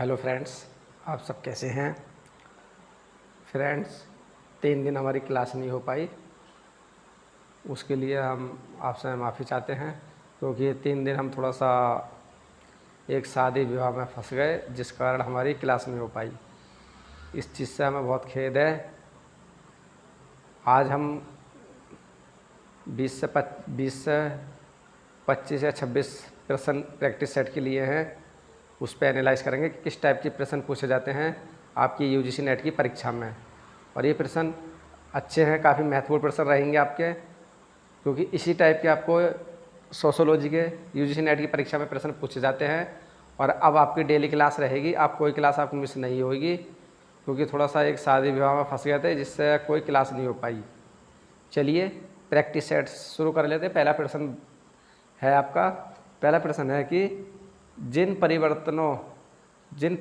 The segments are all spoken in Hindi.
हेलो फ्रेंड्स, आप सब कैसे हैं। फ्रेंड्स, 3 दिन हमारी क्लास नहीं हो पाई, उसके लिए हम आपसे माफ़ी चाहते हैं क्योंकि ये 3 दिन हम थोड़ा सा एक शादी विवाह में फंस गए, जिस कारण हमारी क्लास नहीं हो पाई। इस चीज़ से हमें बहुत खेद है। आज हम 20 से 25 या 26 प्रश्न प्रैक्टिस सेट के लिए हैं। उस पर एनालाइज करेंगे कि किस टाइप के प्रश्न पूछे जाते हैं आपकी यूजीसी नेट की परीक्षा में। और ये प्रश्न अच्छे हैं, काफ़ी महत्वपूर्ण प्रश्न रहेंगे आपके, क्योंकि इसी टाइप के आपको सोशोलॉजी के यूजीसी नेट की परीक्षा में प्रश्न पूछे जाते हैं। और अब आपकी डेली क्लास रहेगी, आप कोई क्लास आपको मिस नहीं होगी, क्योंकि थोड़ा सा एक शादी विवाह में फंस गए थे जिससे कोई क्लास नहीं हो पाई। चलिए प्रैक्टिस सेट शुरू कर लेते हैं। पहला प्रश्न है आपका, पहला प्रश्न है कि जिन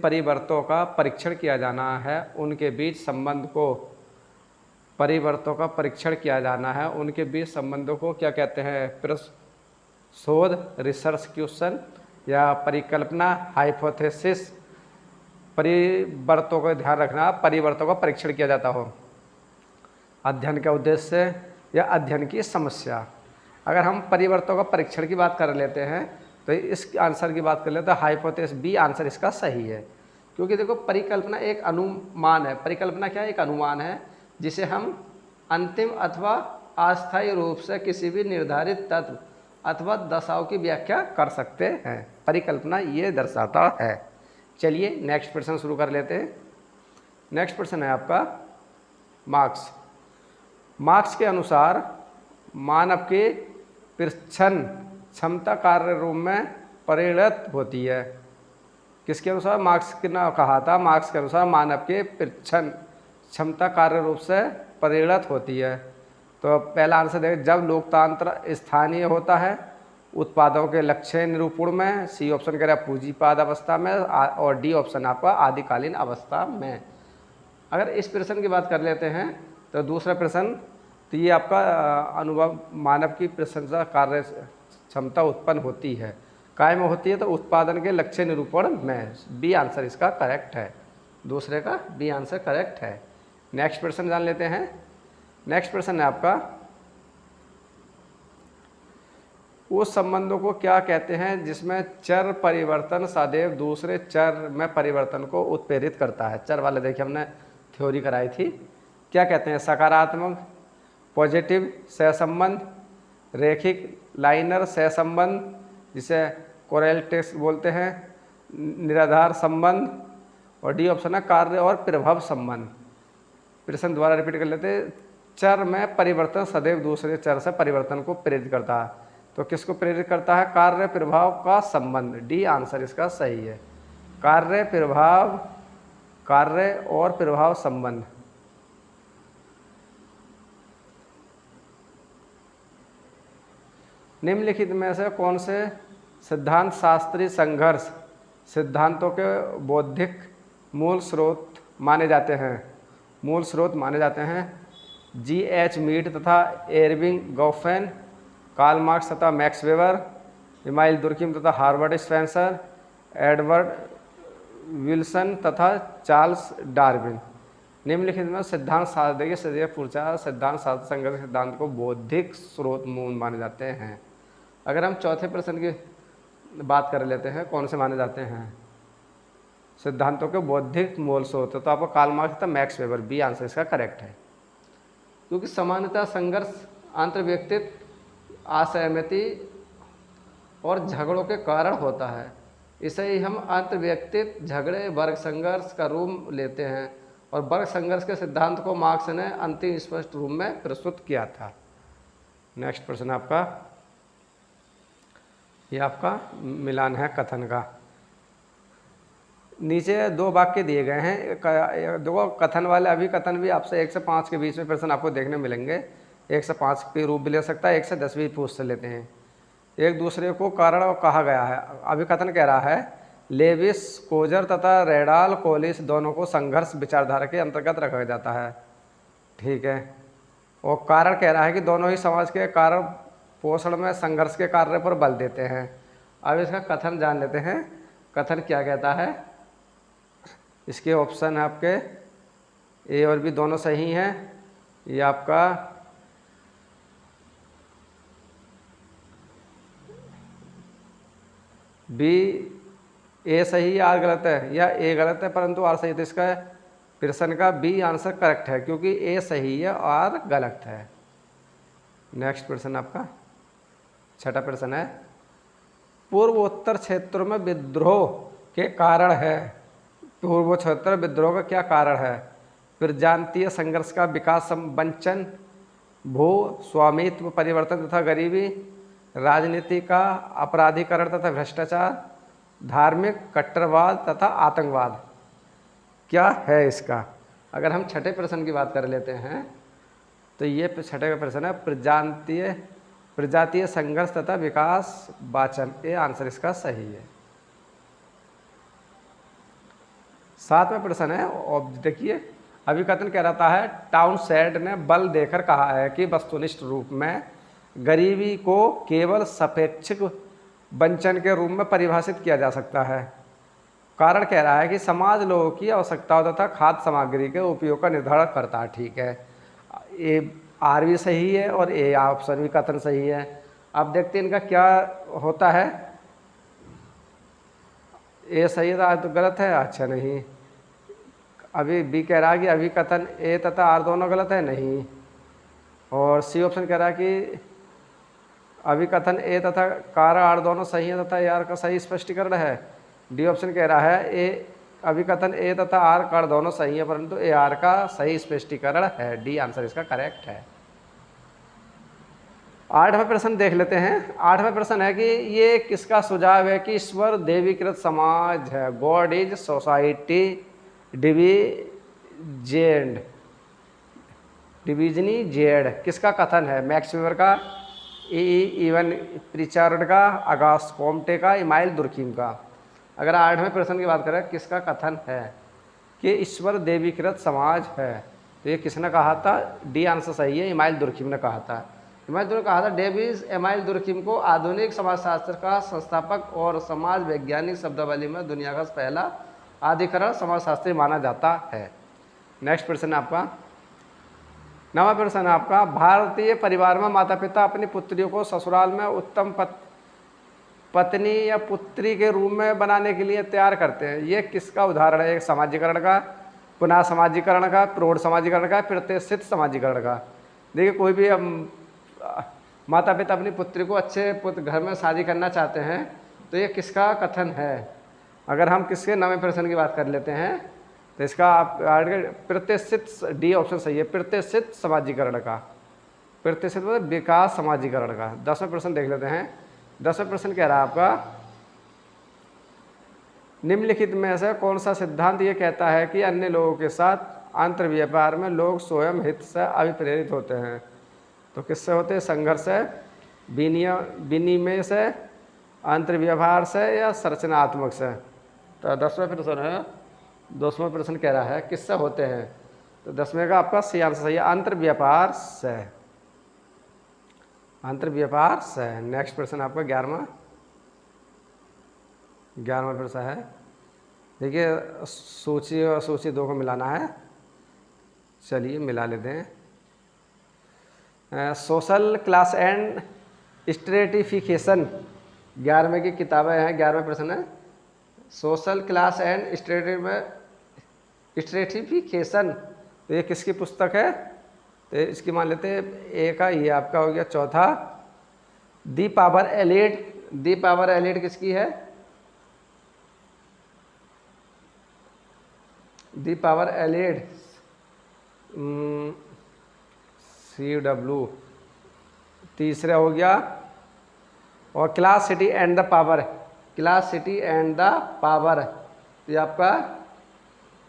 परिवर्तों का परीक्षण किया जाना है उनके बीच संबंध को परिवर्तों का परीक्षण किया जाना है उनके बीच संबंधों को क्या कहते हैं। शोध, रिसर्च क्वेश्चन या परिकल्पना, हाइपोथेसिस। परिवर्तों को ध्यान रखना, परिवर्तों का परीक्षण किया जाता हो, अध्ययन का उद्देश्य या अध्ययन की समस्या। अगर हम परिवर्तों का परीक्षण की बात कर लेते हैं तो इस आंसर की बात कर लेते हैं हाइपोथेसिस बी आंसर इसका सही है। क्योंकि देखो, परिकल्पना एक अनुमान है। परिकल्पना क्या है? एक अनुमान है जिसे हम अंतिम अथवा अस्थायी रूप से किसी भी निर्धारित तत्व अथवा दशाओं की व्याख्या कर सकते हैं। परिकल्पना ये दर्शाता है। चलिए नेक्स्ट प्रश्न शुरू कर लेते हैं। नेक्स्ट प्रश्न है आपका मार्क्स के अनुसार मानव के प्रच्छन्न क्षमता कार्य रूप में परिणत होती है। किसके अनुसार? मार्क्स ने कहा था, मार्क्स के अनुसार मानव के प्रच्छन्न क्षमता कार्य रूप से परिणत होती है। तो पहला आंसर देखें, जब लोकतंत्र स्थानीय होता है, उत्पादों के लक्ष्य निरूपण में, सी ऑप्शन कह रहा है पूंजीवाद अवस्था में, और डी ऑप्शन आपका आदिकालीन अवस्था में। अगर इस प्रश्न की बात कर लेते हैं तो दूसरा प्रश्न, तो ये आपका अनुभव मानव की प्रशंसा कार्य क्षमता उत्पन्न होती है, काय में होती है? तो उत्पादन के लक्ष्य निरूपण में। बी आंसर इसका करेक्ट है, दूसरे का बी आंसर करेक्ट है। नेक्स्ट प्रश्न जान लेते हैं। नेक्स्ट प्रश्न है आपका, उस संबंधों को क्या कहते हैं जिसमें चर परिवर्तन सदैव दूसरे चर में परिवर्तन को उत्प्रेरित करता है। चर वाले देखिए हमने थ्योरी कराई थी, क्या कहते हैं? सकारात्मक पॉजिटिव सहसंबंध, रैखिक लाइनर सहसंबंध जिसे कोरेलेटिव बोलते हैं, निराधार संबंध, और डी ऑप्शन है कार्य और प्रभाव संबंध। प्रश्न द्वारा रिपीट कर लेते हैं। चर में परिवर्तन सदैव दूसरे चर से परिवर्तन को प्रेरित करता है, तो किसको प्रेरित करता है? कार्य प्रभाव का संबंध। डी आंसर इसका सही है, कार्य और प्रभाव संबंध। निम्नलिखित में से कौन से सिद्धांत शास्त्रीय संघर्ष सिद्धांतों के बौद्धिक मूल स्रोत माने जाते हैं? जी.एच. मीड तथा एर्विंग गॉफेन, कार्ल मार्क्स तथा मैक्स वेबर, इमाइल दुर्किम तथा हार्वर्ड स्पेंसर, एडवर्ड विल्सन तथा चार्ल्स डार्विन। निम्नलिखित में सिद्धांत शास्त्र पूछा, सिद्धांत शास्त्र संघर्ष सिद्धांत को बौद्धिक स्रोत मूल माने जाते हैं। अगर हम चौथे प्रश्न की बात कर लेते हैं, कौन से माने जाते हैं सिद्धांतों के बौद्धिक मूल स्रोत, तो आपको कार्ल मार्क्स तथा मैक्स वेबर। बी आंसर इसका करेक्ट है। क्योंकि समानता संघर्ष अंतर्व्यक्तित्व असहमति और झगड़ों के कारण होता है, इसे ही हम अंतर्व्यक्तित्व झगड़े वर्ग संघर्ष का रूप लेते हैं, और वर्ग संघर्ष के सिद्धांत को मार्क्स ने अंतिम स्पष्ट रूप में प्रस्तुत किया था। नेक्स्ट प्रश्न आपका, ये आपका मिलान है कथन का। नीचे 2 वाक्य दिए गए हैं, दो कथन वाले। अभी कथन भी आपसे 1 से 5 के बीच में प्रश्न आपको देखने मिलेंगे। 1 से 5 के रूप भी ले सकता है, 1 से 10 भी पूछ से लेते हैं। एक दूसरे को कारण कहा गया है। अभिकथन कह रहा है लेविस कोजर तथा रेडाल कोलिस दोनों को संघर्ष विचारधारा के अंतर्गत रखा जाता है, ठीक है। और कारण कह रहा है कि दोनों ही समाज के कारण पोषण में संघर्ष के कार्य पर बल देते हैं। अब इसका कथन जान लेते हैं। कथन क्या कहता है? इसके ऑप्शन है आपके ए और बी दोनों सही हैं। ये आपका बी ए सही है, आर गलत है, या ए गलत है परंतु आर सही है। तो इसका प्रश्न का बी आंसर करेक्ट है, क्योंकि ए सही है आर गलत है। नेक्स्ट प्रश्न आपका छठा प्रश्न है, पूर्वोत्तर क्षेत्रों में विद्रोह के कारण है। पूर्वोत्तर विद्रोह का क्या कारण है? प्रजातीय संघर्ष का विकास, वंचन, भू स्वामित्व परिवर्तन तथा गरीबी, राजनीति का अपराधीकरण तथा भ्रष्टाचार, धार्मिक कट्टरवाद तथा आतंकवाद। क्या है इसका? अगर हम छठे प्रश्न की बात कर लेते हैं तो ये छठे का प्रश्न है प्रजातीय संघर्ष तथा विकास वाचन। ये आंसर इसका सही है। सातवां प्रश्न है, देखिए अभिकथन कह रहा है, टाउनशेंड ने बल देकर कहा है कि वस्तुनिष्ठ रूप में गरीबी को केवल सापेक्षिक वंचन के रूप में परिभाषित किया जा सकता है। कारण कह रहा है कि समाज लोगों की आवश्यकताओं तथा खाद्य सामग्री के उपयोग का निर्धारण करता है। ठीक है, ए आर भी सही है और ए ऑप्शन भी कथन सही है। अब देखते हैं इनका क्या होता है। ए सही था तो गलत है, अच्छा नहीं। अभी बी कह रहा है कि अभी कथन ए तथा आर दोनों गलत है, नहीं। और सी ऑप्शन कह रहा है कि अभी कथन ए तथा कारण आर दोनों सही है तथा ए आर का सही स्पष्टीकरण है। डी ऑप्शन कह रहा है ए अभी कथन ए तथा आर कार दोनों सही है परंतु ए आर का सही स्पष्टीकरण है। डी आंसर इसका करेक्ट है। आठवां प्रश्न देख लेते हैं। आठवां प्रश्न है कि ये किसका सुझाव है कि ईश्वर देवीकृत समाज है। गॉड इज सोसाइटी डिविजनी जेड किसका कथन है? मैक्स वेबर का, इवन प्रिचार्ड का, अगास्ट कॉम्टे का, इमाइल दुर्खीम का। अगर आठवें प्रश्न की बात करें किसका कथन है कि ईश्वर देवीकृत समाज है, तो ये किसने कहा था? डी आंसर सही है, इमाइल दुर्खीम ने कहा था। इमाइल दुर्खीम ने कहा था। डेविस इमाइल दुर्खीम को आधुनिक समाजशास्त्र का संस्थापक और समाज वैज्ञानिक शब्दावली में दुनिया का पहला आधिकरण समाजशास्त्री माना जाता है। नेक्स्ट प्रश्न है आपका नवा प्रश्न है आपका, भारतीय परिवार में माता पिता अपनी पुत्रियों को ससुराल में उत्तम पत्नी या पुत्री के रूप में बनाने के लिए तैयार करते हैं। ये किसका उदाहरण है? एक समाजीकरण का, पुनः समाजीकरण का, प्रौढ़ समाजीकरण का, प्रतिष्ठित समाजीकरण का। देखिए कोई भी माता पिता अपनी पुत्री को अच्छे घर में शादी करना चाहते हैं तो ये किसका कथन है? अगर हम किसके नवे प्रश्न की बात कर लेते हैं तो इसका आप प्रतिष्ठित, डी ऑप्शन सही है, प्रतिष्ठित समाजीकरण का। प्रतिष्ठित मतलब विकास समाजीकरण का। 10वां प्रश्न देख लेते हैं। 10वां प्रश्न कह रहा है आपका, निम्नलिखित में से कौन सा सिद्धांत ये कहता है कि अन्य लोगों के साथ अंतर्व्यापार में लोग स्वयं हित से अभिप्रेरित होते हैं? तो किससे होते हैं? संघर्ष से, विनिमय से, अंतर्व्यवहार से या संरचनात्मक से। तो 10वां प्रश्न है, 10वां प्रश्न कह रहा है किससे होते हैं? तो 10वें का आपका सी आंसर सही है, अंतर्व्यापार से। अंतर्व्यापार से। नेक्स्ट प्रश्न आपका 11वां प्रश्न है। देखिए सूची और सूची 2 को मिलाना है। चलिए मिला लेते हैं। सोशल क्लास एंड स्ट्रेटिफिकेशन 11वें की किताबें हैं। 11वां प्रश्न है सोशल क्लास एंड स्ट्रेटिफिकेशन। तो ये किसकी पुस्तक है? तो इसकी मान लेते हैं ए का, ये आपका हो गया चौथा। दी पावर एलिट किसकी है? दी पावर एलिट CW तीसरा हो गया। और class city and the power, class city and the power ये आपका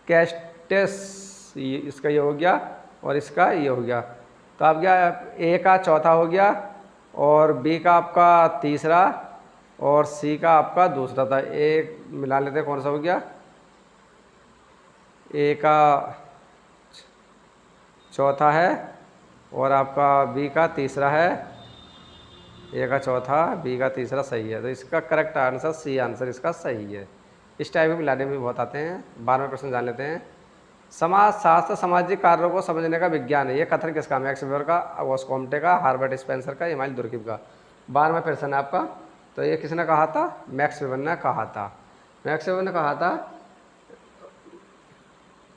कैस्टेस, इसका ये हो गया और इसका ये हो गया। तो आप क्या ए का चौथा हो गया और बी का आपका तीसरा और सी का आपका दूसरा था। ए मिला लेते हैं कौन सा हो गया? ए का चौथा है और आपका बी का तीसरा है। ए का चौथा, बी का तीसरा सही है। तो इसका करेक्ट आंसर सी आंसर इसका सही है। इस टाइप के मिलाने में भी बहुत आते हैं। 12वां प्रश्न जान लेते हैं। समाज शास्त्र सामाजिक कार्यों को समझने का विज्ञान है, ये कथन किसका? मैक्स वेबर का, ऑगस्ट कॉम्टे का, हार्बर्ट स्पेंसर का, इमानुएल दुर्किम का। 12वां प्रश्न है आपका। तो ये किसने कहा था? मैक्स वेबर ने कहा था। मैक्स वेबर ने कहा था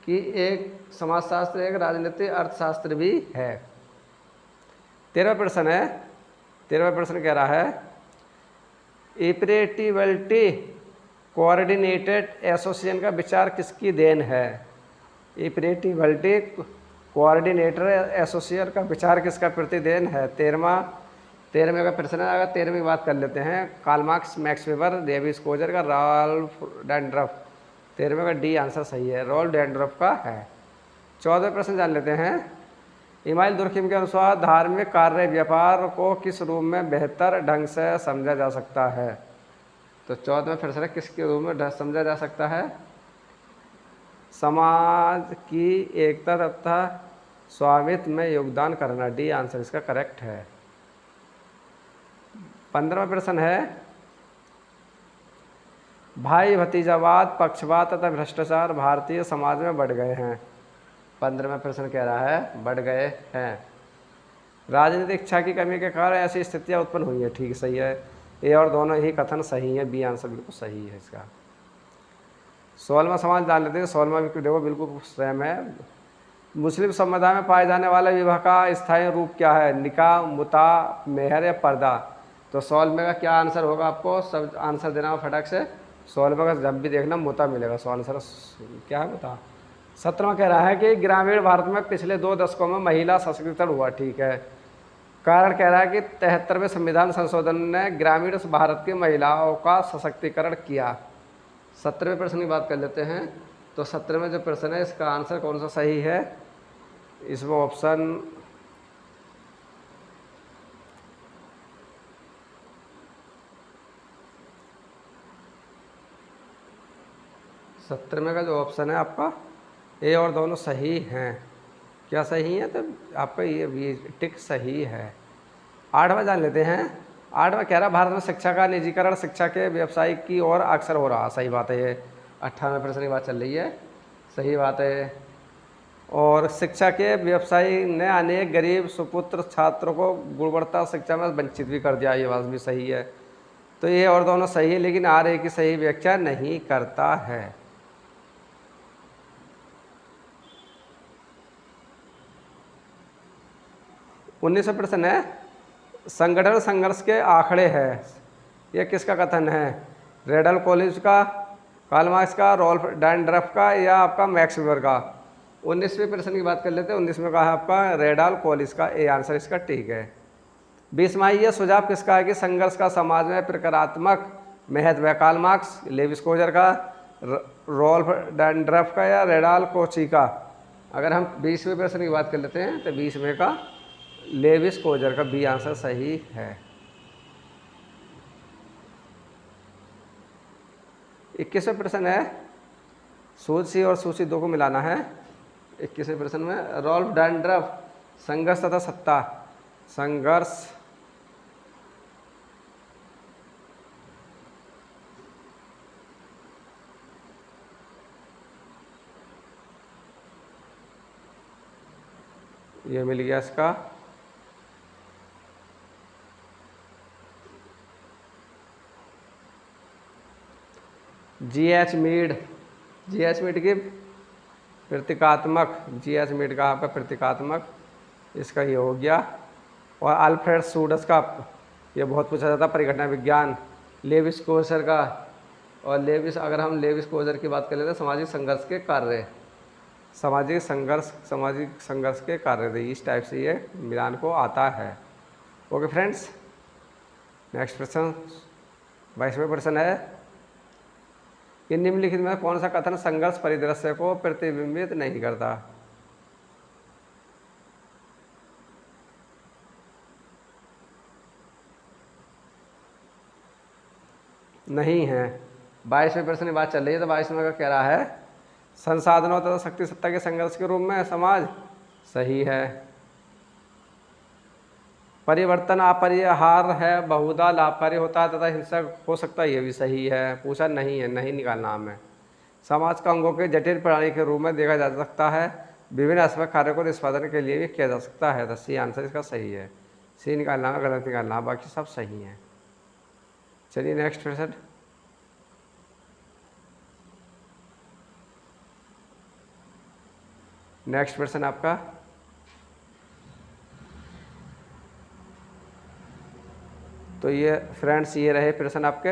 कि एक समाजशास्त्र एक राजनीतिक अर्थशास्त्र भी है। 13वां प्रश्न है। 13वां प्रश्न कह रहा है इपरेटिबिलिटी कोऑर्डिनेटेड एसोसिएशन का विचार किसकी देन है? इपरेटिबिलिटी कोऑर्डिनेटर एसोसिएशन का विचार किसका प्रतिदेन है? 13वें का प्रश्न है। अगर 13वें की बात कर लेते हैं, Karl Marx, Max Weber, Lewis Coser का, रॉल्फ डैंड्रफ। 13वें का डी आंसर सही है, रॉल्फ डैंड्रफ का है। 14वें प्रश्न जान लेते हैं। इमानुएल दुर्किम के अनुसार धार्मिक कार्य व्यापार को किस रूप में बेहतर ढंग से समझा जा सकता है? तो 14वें प्रश्न है, किसके रूप में समझा जा सकता है? समाज की एकता तथा स्वामित्व में योगदान करना, डी आंसर इसका करेक्ट है। 15वां प्रश्न है भाई भतीजावाद, पक्षपात तथा भ्रष्टाचार भारतीय समाज में बढ़ गए हैं। 15वां प्रश्न कह रहा है बढ़ गए हैं। राजनीतिक इच्छा की कमी के कारण ऐसी स्थितियां उत्पन्न हुई है, ठीक सही है। ए और दोनों ही कथन सही है, बी आंसर बिल्कुल सही है इसका। 16वां सवाल जान लेते हैं। 16वां भी देखो बिल्कुल सेम है। मुस्लिम समुदाय में पाए जाने वाले विवाह का स्थायी रूप क्या है? निकाह, मुता, मेहर या पर्दा? तो 16वें का क्या आंसर होगा? आपको सब आंसर देना हो फटाक से। 16वें का जब भी देखना मुता मिलेगा, सो आंसर क्या है मुता। 17वां कह रहा है कि ग्रामीण भारत में पिछले 2 दशकों में महिला सशक्तिकरण हुआ, ठीक है। कारण कह रहा है कि 73वें संविधान संशोधन ने ग्रामीण भारत की महिलाओं का सशक्तिकरण किया। 17वें प्रश्न की बात कर लेते हैं। तो 17वें जो प्रश्न है इसका आंसर कौन सा सही है? इसमें ऑप्शन सत्रहवें का जो ऑप्शन है आपका ए और दोनों सही हैं। क्या सही है? तो आपका ये टिक सही है। 8वां जान लेते हैं। 8वां कह रहा भारत में शिक्षा का निजीकरण शिक्षा के व्यवसायिक की ओर अक्सर हो रहा, सही बात है ये। 18वें प्रश्न की बात चल रही है, सही बात है। और शिक्षा के व्यवसायी ने अनेक गरीब सुपुत्र छात्रों को गुणवत्ता शिक्षा में वंचित भी कर दिया, ये बात भी सही है। तो ये और दोनों सही है, लेकिन आर ए की सही व्याख्या नहीं करता है। 19वां प्रश्न है संगठन संघर्ष के आंकड़े है, ये किसका कथन है? रेडल कॉलेज का, कार्ल मार्क्स का, रॉल्फ डैंड्रफ का या आपका मैक्स वेबर का? 19वें प्रश्न की बात कर लेते हैं। 19वें का है आपका रेडल कॉलेज का, ए आंसर इसका ठीक है। 20वां ये सुझाव किसका है कि संघर्ष का समाज में प्रकारात्मक महत्व है? कार्ल मार्क्स, लेवी स्कोजर का, रॉल्फ डैंड्रफ का या रेडल कोची का? अगर हम 20वें प्रश्न की बात कर लेते हैं तो 20वें का लेवी स्कोजर का, बी आंसर सही है। 21वें प्रश्न है सूची और सूची 2 को मिलाना है। 21वें प्रश्न में रॉल्फ डैंड्रफ संघर्ष तथा सत्ता, संघर्ष ये मिल गया इसका। जी.एच. Mead, G H. मीड की प्रतीकात्मक, जी.एच. मीड का आपका प्रतीकात्मक, इसका ये हो गया। और अल्फ्रेड सूडस का, ये बहुत पूछा जाता परिघटना विज्ञान। लेविस कोजर का, और लेविस अगर हम लेविस कोजर की बात कर लेते हैं सामाजिक संघर्ष के कार्य, सामाजिक संघर्ष के कार्य थे। इस टाइप से ये मिलान को आता है। ओके फ्रेंड्स, नेक्स्ट प्रश्न 22वें प्रश्न है कि निम्नलिखित में कौन सा कथन संघर्ष परिदृश्य को प्रतिबिंबित नहीं करता? नहीं है। 22वें प्रश्न की बात चल रही है। तो 22वें का कह रहा है संसाधनों तथा शक्ति सत्ता के संघर्ष के रूप में समाज, सही है। परिवर्तन अपरिहार्य है, बहुधा लाभकारी होता है तथा हिंसक हो सकता है, ये भी सही है। पूछा नहीं है, नहीं निकालना हमें। समाज का अंगों के जटिल प्रणाली के रूप में देखा जा सकता है, विभिन्न असमय कार्यों को निष्पादन के लिए भी किया जा सकता है। तो सी आंसर इसका सही है। सी निकालना है, गलत निकालना है, बाकी सब सही है। चलिए नेक्स्ट क्वेश्चन। नेक्स्ट क्वेश्चन आपका तो ये फ्रेंड्स ये रहे प्रश्न आपके।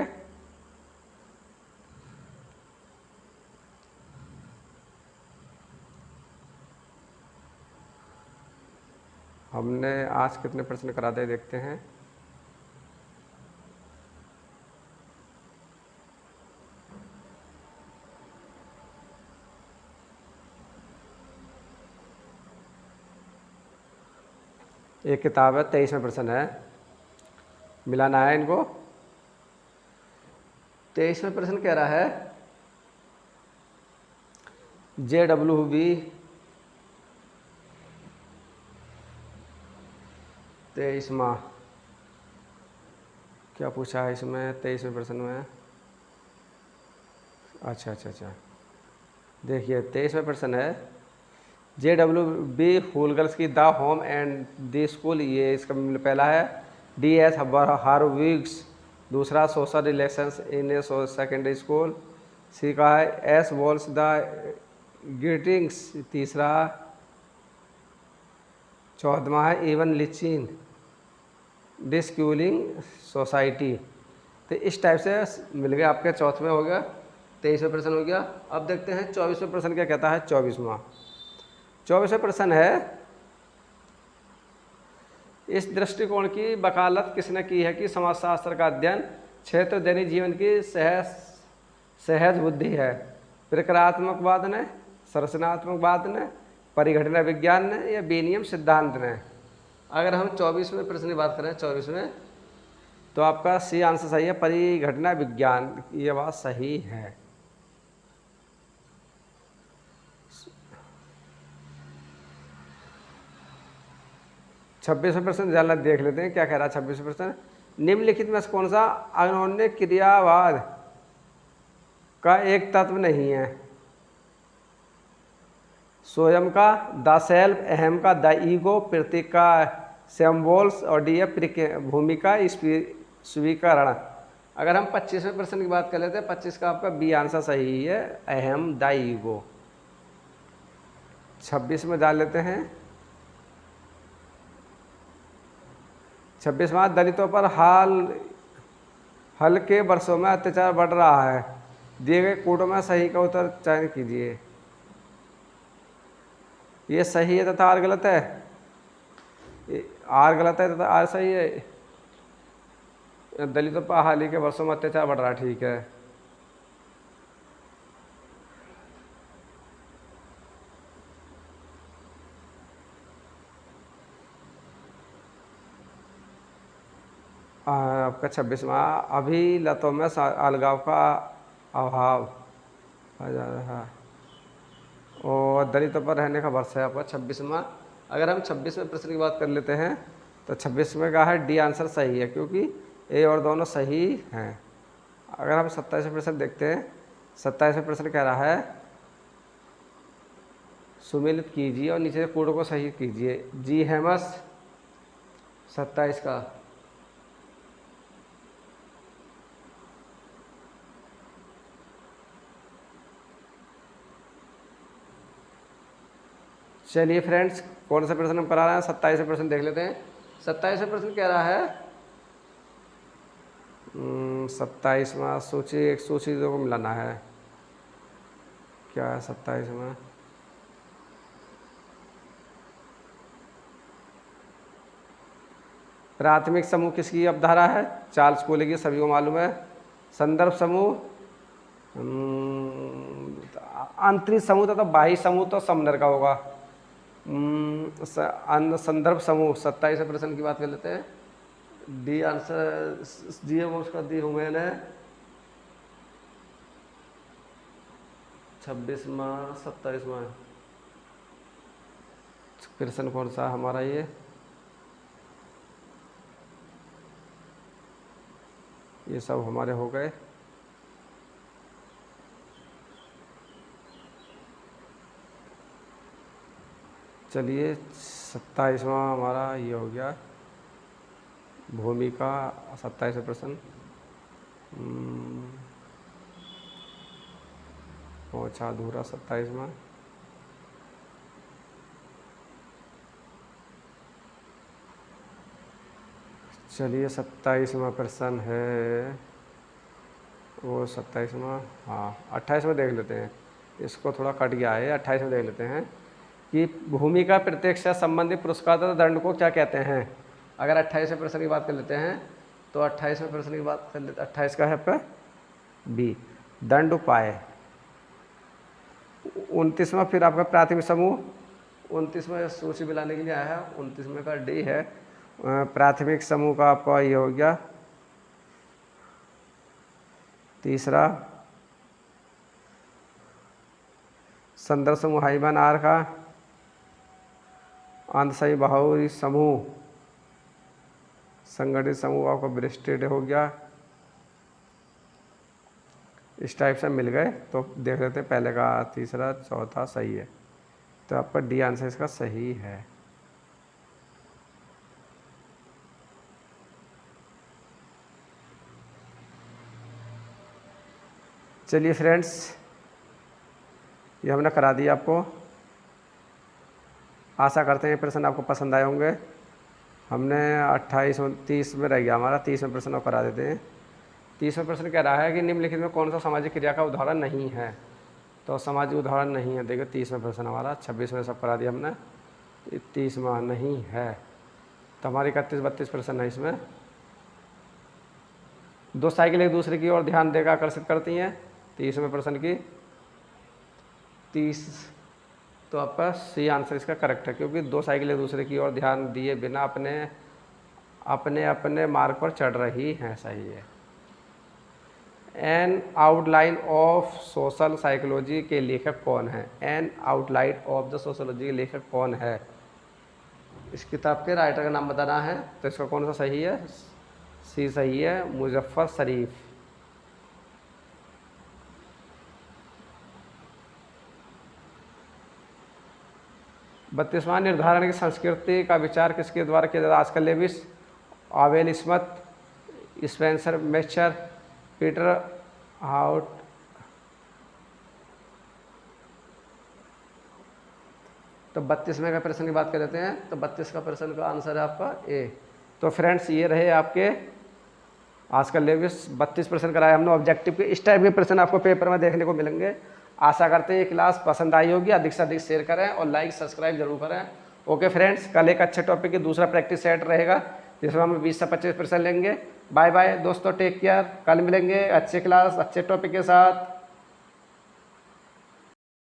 हमने आज कितने प्रश्न करा दे देखते हैं। एक किताब है, 23वें प्रश्न है, मिलाना है इनको। 23वें प्रश्न कह रहा है JWB 23वां, क्या पूछा है इसमें 23वें प्रश्न में। अच्छा, देखिए 23वें प्रश्न है JWB हूलगर्ल्स की the home and the school, ये इसका पहला है। DS हार्विग्स, दूसरा social relations in a secondary school. C का है S वॉल्स द ग्रीटिंग्स, तीसरा। चौदहवां है इवन लिचिन डिस्क्यूलिंग सोसाइटी। तो इस टाइप से मिल गया आपके। चौथे में हो गया, 23वें प्रश्न हो गया। अब देखते हैं 24वें प्रश्न क्या कहता है। 24वां प्रश्न है, इस दृष्टिकोण की वकालत किसने की है कि समाजशास्त्र का अध्ययन क्षेत्र दैनिक जीवन की सहज बुद्धि है। प्रक्रियात्मकवाद ने, संरचनात्मकवाद ने, परिघटना विज्ञान ने, या विनियम सिद्धांत ने। अगर हम 24वें प्रश्न की बात करें, 24वें, तो आपका सी आंसर सही है, परिघटना विज्ञान, ये बात सही है। छब्बीसवें प्रश्न जरा देख लेते हैं क्या कह रहा है 26वें प्रश्न। निम्नलिखित में से कौन सा अनोन्य क्रियावाद का एक तत्व नहीं है। स्वयं का, द सेल्फ, अहम का, द ईगो, प्रतीक का, सिंबल्स, और डी भूमिका, स्वीकरण। अगर हम 25वें प्रश्न की बात कर लेते हैं, 25 का आपका बी आंसर सही है, अहम, द ईगो। 26 में डाल लेते हैं। 26वां, दलितों पर हाल के वर्षों में अत्याचार बढ़ रहा है। दिए गए कोटों में सही का उत्तर चयन कीजिए। ये सही है तथा आर गलत है। आर गलत है तथा आर सही है। दलितों पर हाल ही के वर्षों में अत्याचार बढ़ रहा है, ठीक है। आपका 26वां, अभी लतों में अलगाव का अभाव आ जा रहा है और दलितों पर रहने का वर्ष है आपका 26वां। अगर हम 26वें प्रश्न की बात कर लेते हैं तो 26वें का है डी आंसर सही है, क्योंकि ए और दोनों सही हैं। अगर हम 27वें प्रश्न देखते हैं, 27वें प्रश्न कह रहा है सुमेलित कीजिए और नीचे कोड को सही कीजिए। जी हेमस 27 का। चलिए फ्रेंड्स, कौन सा प्रश्न हम करा रहे हैं, 27वें प्रश्न देख लेते हैं। 27वें प्रश्न कह रहा है 27वां, सूची एक सूची दो को मिलाना है। क्या है 27वां? प्राथमिक समूह किसकी अवधारणा है? चार्ल्स कोली की, सभी को मालूम है। संदर्भ समूह, आंतरिक समूह तथा बाह्य समूह तो समनर का होगा। संदर्भ समूह 27वें प्रश्न की बात कर लेते हैं। डी आंसर डी है, उसका दी हूँ मैंने। 26वां 27वां प्रश्न कौन सा हमारा ये? ये सब हमारे हो गए। चलिए 27वां हमारा ये हो गया, भूमि का 27वां प्रश्न। पहुँचा अधूरा 27वां। चलिए 27वां प्रश्न है वो 27वां, हाँ 28वां देख लेते हैं, इसको थोड़ा कट गया है। 28वां देख लेते हैं कि भूमि का प्रत्यक्ष या संबंधी पुरस्कार तथा दंड को क्या कहते हैं। अगर 28वें प्रश्न की बात कर लेते हैं तो 28वें प्रश्न की बात कर लेते, 28 का है आपका बी, दंड उपाय। 29वां फिर आपका प्राथमिक समूह, 29वां सूची मिलाने के लिए आया है। 29वें का डी है, प्राथमिक समूह का आपका ये हो गया तीसरा। संदर्भ समूह हाइमन आर का, अंतःसही बहु समूह, संगठित समूह आपका ब्रेस्टेड हो गया। इस टाइप से मिल गए तो देख लेते हैं, पहले का तीसरा चौथा सही है, तो आपका डी आंसर इसका सही है। चलिए फ्रेंड्स, ये हमने करा दिया आपको। आशा करते हैं प्रश्न आपको पसंद आए होंगे। हमने 28 29 में रह गया हमारा, 30वें प्रश्न को करा देते हैं। 30वें प्रश्न कह रहा है कि निम्नलिखित में कौन सा सामाजिक क्रिया का उदाहरण नहीं है। तो सामाजिक उदाहरण नहीं है, देखिए 30वें प्रश्न हमारा, 26 में सब करा दिया हमने, 30वां नहीं है। तो हमारी 31 32 प्रश्न है इसमें। दो साइकिल एक दूसरे की ओर ध्यान देकर आकर्षित करती हैं, 30वें प्रश्न की 30, तो आपका सी आंसर इसका करेक्ट है, क्योंकि दो साइकिल एक दूसरे की ओर ध्यान दिए बिना अपने अपने मार्ग पर चढ़ रही हैं, सही है। N outline of social psychology के लेखक कौन है। N outline of the sociology के लेखक कौन है, इस किताब के राइटर का नाम बताना है। तो इसका कौन सा सही है, सी सही है, मुजफ्फर शरीफ। बत्तीसवां निर्धारण की संस्कृति का विचार किसके द्वारा किया जाता है। आस्कर लेविस, आवेल स्मिथ, स्पेंसर मेचर, पीटर हाउट। तो 32वें का प्रश्न की बात कर लेते हैं। तो 32 का प्रश्न का आंसर है आपका ए। तो फ्रेंड्स, ये रहे आपके आस्कर लेविस 32 प्रश्न कराए हमने ऑब्जेक्टिव के। इस टाइप के प्रश्न आपको पेपर में देखने को मिलेंगे। आशा करते हैं ये क्लास पसंद आई होगी। अधिक से अधिक शेयर करें और लाइक सब्सक्राइब जरूर करें। ओके फ्रेंड्स, कल एक अच्छे टॉपिक की दूसरा प्रैक्टिस सेट रहेगा जिसमें हम 20 से 25 प्रश्न लेंगे। बाय बाय दोस्तों, टेक केयर। कल मिलेंगे अच्छे क्लास अच्छे टॉपिक के साथ।